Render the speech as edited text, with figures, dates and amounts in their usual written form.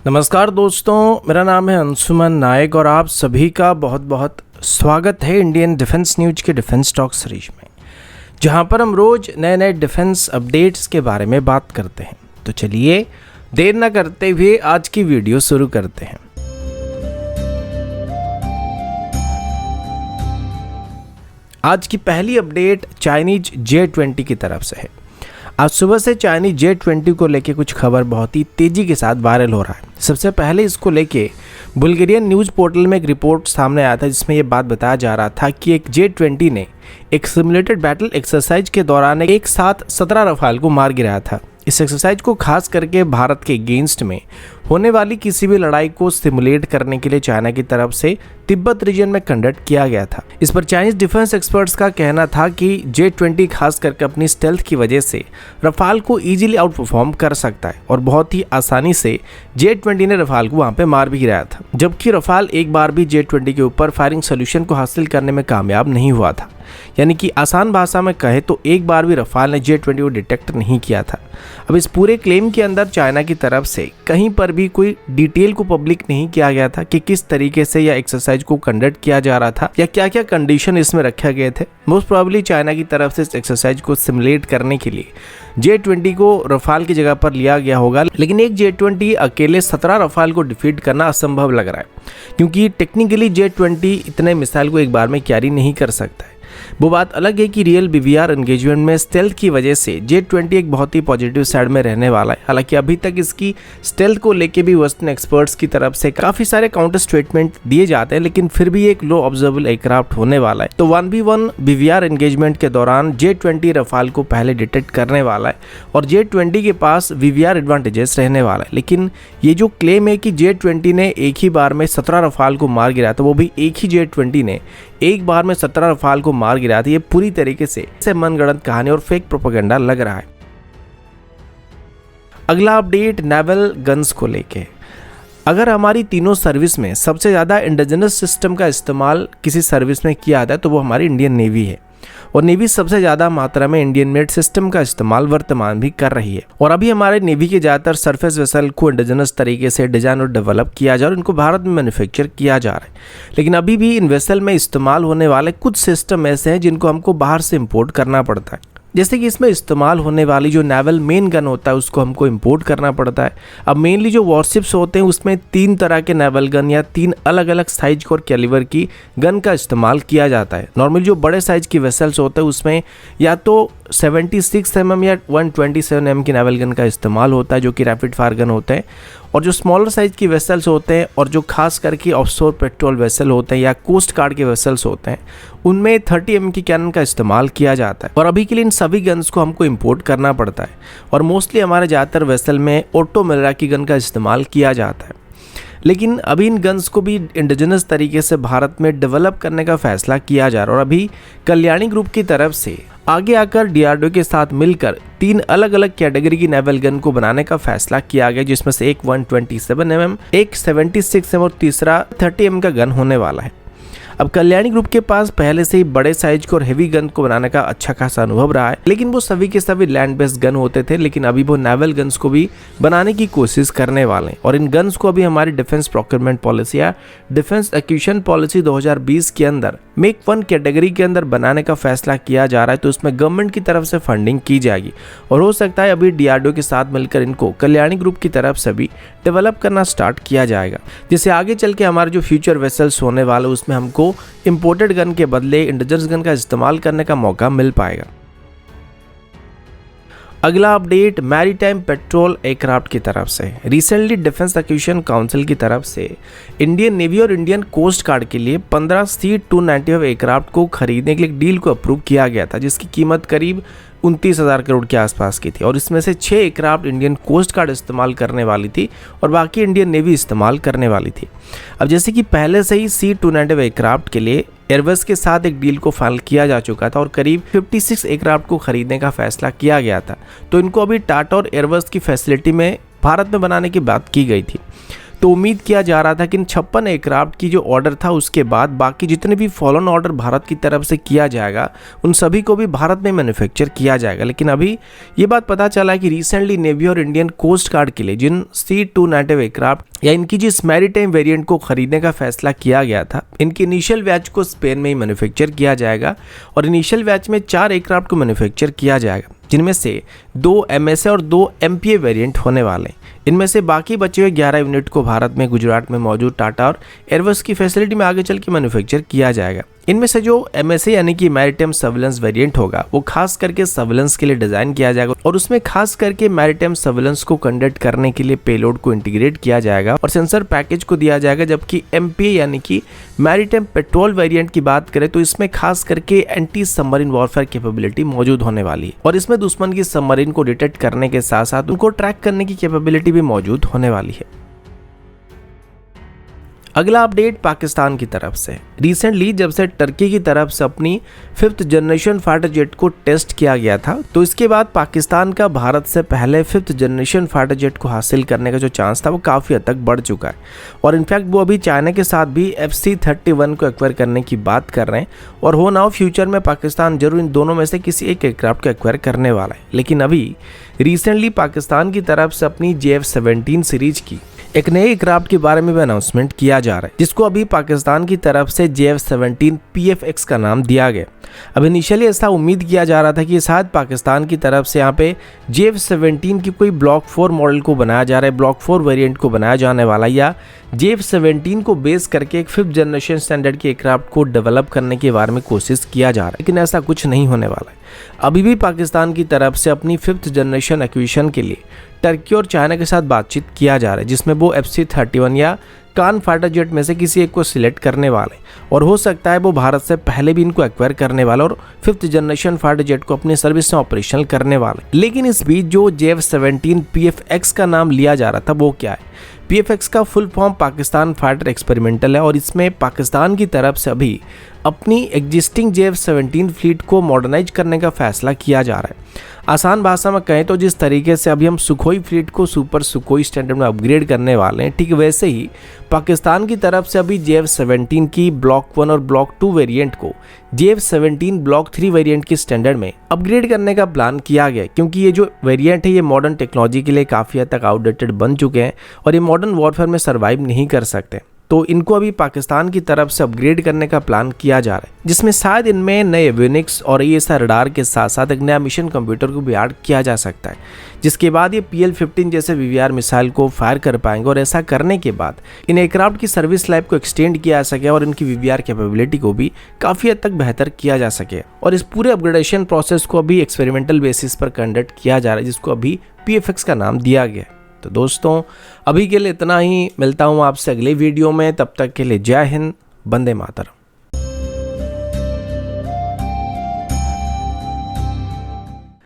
नमस्कार दोस्तों, मेरा नाम है अंशुमन नायक और आप सभी का बहुत बहुत स्वागत है इंडियन डिफेंस न्यूज के डिफेंस टॉक सीरीज में, जहां पर हम रोज नए नए डिफेंस अपडेट्स के बारे में बात करते हैं। तो चलिए देर न करते हुए आज की वीडियो शुरू करते हैं। आज की पहली अपडेट चाइनीज J-20 की तरफ से है। आज सुबह से चाइनीज J-20 को लेके कुछ खबर बहुत ही तेजी के साथ वायरल हो रहा है। सबसे पहले इसको लेके बुल्गारियन न्यूज़ पोर्टल में एक रिपोर्ट सामने आया था, जिसमें ये बात बताया जा रहा था कि एक J-20 ने एक सिमुलेटेड बैटल एक्सरसाइज के दौरान एक साथ 17 रफाल को मार गिराया था। इस एक्सरसाइज को खास करके भारत के अगेंस्ट में होने वाली किसी भी लड़ाई को सिमुलेट करने के लिए चाइना की तरफ से तिब्बत रीजन में कंडक्ट किया गया था। इस पर चाइनीज डिफेंस एक्सपर्ट्स का कहना था कि J-20 खास करके अपनी स्टेल्थ की वजह से रफाल को इजीली आउट परफॉर्म कर सकता है और बहुत ही आसानी से J-20 ने रफाल को वहां पे मार भी गिराया था, जबकि रफाल एक बार भी J-20 के ऊपर फायरिंग सोल्यूशन को हासिल करने में कामयाब नहीं हुआ था। यानी कि आसान भाषा में कहे तो एक बार भी रफाल ने J-20 को डिटेक्ट नहीं किया था। अब इस पूरे क्लेम के अंदर चाइना की तरफ से कहीं पर भी कोई डिटेल को पब्लिक नहीं किया गया था कि किस तरीके से यह एक्सरसाइज को कंडक्ट किया जा रहा था या क्या क्या कंडीशन इसमें रखे गए थे। मोस्ट प्रोबेबली चाइना की तरफ से इस एक्सरसाइज को सिमुलेट करने के लिए J-20 को रफाल की जगह पर लिया गया होगा, लेकिन एक J-20 अकेले 17 रफाल को डिफीट करना असंभव लग रहा है, क्योंकि टेक्निकली J-20 इतने मिसाइल को एक बार में कैरी नहीं कर सकता है। वो बात अलग है कि रियल BVR एंगेजमेंट में स्टेल्थ की वजह से J-20 एक बहुत ही पॉजिटिव साइड में रहने वाला है। हालांकि अभी तक इसकी स्टेल्थ को लेके भी वेस्टर्न एक्सपर्ट्स की तरफ से काफी सारे काउंटर स्टेटमेंट दिए जाते हैं, लेकिन फिर भी एक लो ऑब्जर्वेबल एयरक्राफ्ट होने वाला है। तो 1v1 BVR एंगेजमेंट के दौरान J-20 रफाल को पहले डिटेक्ट करने वाला है और J-20 के पास BVR एडवांटेजेस रहने वाला है। लेकिन ये जो क्लेम है कि J-20 ने एक ही बार में 17 रफाल को मार गिराया, तो वो भी एक ही J-20 ने एक बार में 17 रफाल को मार गिराया था, ये पूरी तरीके से मनगढ़ंत कहानी और फेक प्रोपेगेंडा लग रहा है। अगला अपडेट नेवल गन्स को लेके। अगर हमारी तीनों सर्विस में सबसे ज़्यादा इंडिजिनस सिस्टम का इस्तेमाल किसी सर्विस में किया जाता है तो वो हमारी इंडियन नेवी है, और नेवी सबसे ज़्यादा मात्रा में इंडियन मेड सिस्टम का इस्तेमाल वर्तमान भी कर रही है। और अभी हमारे नेवी के ज़्यादातर सरफेस वेसल को इंडिजिनस तरीके से डिजाइन और डेवलप किया जा रहा है और इनको भारत में मैन्युफैक्चर किया जा रहा है। लेकिन अभी भी इन वेसल में इस्तेमाल होने वाले कुछ सिस्टम ऐसे हैं जिनको हमको बाहर से इम्पोर्ट करना पड़ता है। जैसे कि इसमें इस्तेमाल होने वाली जो नेवल मेन गन होता है उसको हमको इंपोर्ट करना पड़ता है। अब मेनली जो वॉरशिप्स होते हैं उसमें 3 तरह के नेवल गन या 3 अलग अलग साइज और कैलिबर की गन का इस्तेमाल किया जाता है। नॉर्मली जो बड़े साइज की वेसल्स होते हैं उसमें या तो 76 mm या 127 mm की नेवल गन का इस्तेमाल होता है, जो कि रैपिड फायर गन होते हैं। और जो स्मॉलर साइज की वेसल्स होते हैं और जो खास करके ऑफशोर पेट्रोल वेसल होते हैं या कोस्ट गार्ड के वेसल्स होते हैं, उनमें 30 mm की कैनन का इस्तेमाल किया जाता है। और अभी के लिए इन सभी गन्स को हमको इंपोर्ट करना पड़ता है और मोस्टली हमारे ज़्यादातर वेसल में ऑटो मिलरा की गन का इस्तेमाल किया जाता है। लेकिन अभी इन गन्स को भी इंडिजिनस तरीके से भारत में डेवलप करने का फैसला किया जा रहा है और अभी कल्याणी ग्रुप की तरफ से आगे आकर DRDO के साथ मिलकर 3 अलग अलग कैटेगरी की नेवल गन को बनाने का फैसला किया गया, जिसमें से एक 127 mm, एक 76 mm और तीसरा 30 mm का गन होने वाला है। अब कल्याणी ग्रुप के पास पहले से ही बड़े साइज को और हेवी गन को बनाने का अच्छा खासा अनुभव रहा है, लेकिन वो सभी के सभी लैंड बेस्ड गन होते थे। लेकिन अभी वो नेवल गन्स को भी बनाने की कोशिश करने वाले हैं और इन गन्स को अभी हमारी डिफेंस प्रोक्योरमेंट पॉलिसी या डिफेंस एक्विजिशन पॉलिसी 2020 के अंदर मेक 1 कैटेगरी के अंदर बनाने का फैसला किया जा रहा है। तो उसमें गवर्नमेंट की तरफ से फंडिंग की जाएगी और हो सकता है अभी DRDO के साथ मिलकर इनको कल्याणी ग्रुप की तरफ से भी डेवलप करना स्टार्ट किया जाएगा, जिससे आगे चल के हमारे जो फ्यूचर वेसल्स होने वाले उसमें हमको इंपोर्टेड गन के बदले इंडिजिनस गन का इस्तेमाल करने का मौका मिल पाएगा। अगला अपडेट मैरीटाइम पेट्रोल एयरक्राफ्ट की तरफ से। रिसेंटली डिफेंस एक्विजिशन काउंसिल की तरफ से इंडियन नेवी और इंडियन कोस्ट गार्ड के लिए 15 C-295 एयरक्राफ्ट को खरीदने के लिए डील को अप्रूव किया गया था, जिसकी कीमत करीब 29,000 करोड़ के आसपास की थी और इसमें से 6 एयरक्राफ्ट इंडियन कोस्ट गार्ड इस्तेमाल करने वाली थी और बाकी इंडियन नेवी इस्तेमाल करने वाली थी। अब जैसे कि पहले से ही C-295 एयरक्राफ्ट के लिए एयरबस के साथ एक डील को फाइनल किया जा चुका था और करीब 56 एयरक्राफ्ट को खरीदने का फैसला किया गया था। तो इनको अभी टाटा और एयरबस की फैसिलिटी में भारत में बनाने की बात की गई थी। तो उम्मीद किया जा रहा था कि इन 56 एयरक्राफ्ट की जो ऑर्डर था उसके बाद बाकी जितने भी फॉलोन ऑर्डर भारत की तरफ से किया जाएगा उन सभी को भी भारत में मैन्युफैक्चर किया जाएगा। लेकिन अभी ये बात पता चला है कि रिसेंटली नेवी और इंडियन कोस्ट गार्ड के लिए जिन C290 एयरक्राफ्ट या इनकी जिस मैरीटाइम वेरिएंट को खरीदने का फैसला किया गया था, इनके इनिशियल बैच को स्पेन में ही मैन्युफैक्चर किया जाएगा और इनिशियल बैच में 4 एयरक्राफ्ट को मैन्युफैक्चर किया जाएगा, जिनमें से 2 MSA और 2 MPA वेरिएंट होने वाले हैं। इनमें से बाकी बचे हुए 11 यूनिट को भारत में गुजरात में मौजूद टाटा और एयरबस की फैसिलिटी में आगे चल के मैन्युफैक्चर किया जाएगा। इनमें से जो MSA यानी कि मैरीटाइम सर्विलेंस वेरिएंट होगा वो खास करके सर्विलेंस के लिए डिजाइन किया जाएगा और उसमें खास करके मैरीटाइम सर्विलेंस को कंडक्ट करने के लिए पेलोड को इंटीग्रेट किया जाएगा और सेंसर पैकेज को दिया जाएगा। जबकि MPA यानी कि मैरीटाइम पेट्रोल वेरिएंट की बात करें तो इसमें खास करके एंटी सबमरीन वॉरफेयर कैपेबिलिटी मौजूद होने वाली है और इसमें दुश्मन की सबमरीन को डिटेक्ट करने के साथ साथ उनको ट्रैक करने की कैपेबिलिटी भी मौजूद होने वाली है। अगला अपडेट पाकिस्तान की तरफ से। रिसेंटली जब से टर्की की तरफ से अपनी 5th जनरेशन फाइटर जेट को टेस्ट किया गया था, तो इसके बाद पाकिस्तान का भारत से पहले 5th जनरेशन फाइटर जेट को हासिल करने का जो चांस था वो काफ़ी हद तक बढ़ चुका है और इनफैक्ट वो अभी चाइना के साथ भी FC-31 को एक्वायर करने की बात कर रहे हैं और हो ना हो फ्यूचर में पाकिस्तान जरूर इन दोनों में से किसी एक एयरक्राफ्ट को एक्वायर करने वाला है। लेकिन अभी रिसेंटली पाकिस्तान की तरफ से अपनी JF-17 सीरीज की एक नए एयरक्राफ्ट के बारे में भी अनाउंसमेंट किया जा रहा है, जिसको अभी पाकिस्तान की तरफ से JF-17 PFX का नाम दिया गया। अब इनिशियली ऐसा उम्मीद किया जा रहा था कि शायद पाकिस्तान की तरफ से यहाँ पे JF-17 की कोई ब्लॉक 4 मॉडल को बनाया जा रहा है, ब्लॉक 4 वेरिएंट को बनाया जाने वाला, या JF-17 को बेस करके एक 5th जनरेशन स्टैंडर्ड के एयरक्राफ्ट को डेवलप करने के बारे में कोशिश किया जा रहा है। लेकिन ऐसा कुछ नहीं होने वाला है। अभी भी पाकिस्तान की तरफ से अपनी 5th जनरेशन एक्विजिशन के लिए टर्की और चाइना के साथ बातचीत किया जा रहा है, जिसमें वो FC-31 या कान फाइटर जेट में से किसी एक को सिलेक्ट करने वाले और हो सकता है वो भारत से पहले भी इनको एक्वायर करने वाला और 5th जनरेशन फाइटर जेट को अपनी सर्विस में ऑपरेशनल करने वाले। लेकिन इस बीच जो JF-17 PFX का नाम लिया जा रहा था वो क्या है? PFX का full form Pakistan fighter experimental है और इसमें पाकिस्तान की तरफ से अभी अपनी एग्जिस्टिंग JF-17 फ्लीट को मॉडर्नाइज करने का फैसला किया जा रहा है। आसान भाषा में कहें तो जिस तरीके से अभी हम सुखोई फ्लीट को सुपर सुखोई स्टैंडर्ड में अपग्रेड करने वाले हैं, ठीक वैसे ही पाकिस्तान की तरफ से अभी JF-17 की ब्लॉक 1 और ब्लॉक 2 वेरिएंट को JF-17 ब्लॉक 3 वेरिएंट की स्टैंडर्ड में अपग्रेड करने का प्लान किया गया, क्योंकि ये जो वेरिएंट है ये मॉडर्न टेक्नोलॉजी के लिए काफ़ी हद तक आउटडेटेड बन चुके हैं और ये मॉडर्न वॉरफेयर में सर्वाइव नहीं कर सकते। तो इनको अभी पाकिस्तान की तरफ से अपग्रेड करने का प्लान किया जा रहा है, जिसमें शायद इनमें नए एवियोनिक्स और ESR रडार के साथ साथ एक नया मिशन कंप्यूटर को भी ऐड किया जा सकता है, जिसके बाद ये PL-15 जैसे VVR मिसाइल को फायर कर पाएंगे और ऐसा करने के बाद इन एयरक्राफ्ट की सर्विस लाइफ को एक्सटेंड किया जा सके और इनकी VVR कैपेबिलिटी को भी काफ़ी हद तक बेहतर किया जा सके। और इस पूरे अपग्रेडेशन प्रोसेस को अभी एक्सपेरिमेंटल बेसिस पर कंडक्ट किया जा रहा है, जिसको अभी PFX का नाम दिया गया। तो दोस्तों अभी के लिए इतना ही, मिलता हूँ आपसे अगले वीडियो में, तब तक के लिए जय हिंद, वंदे मातरम।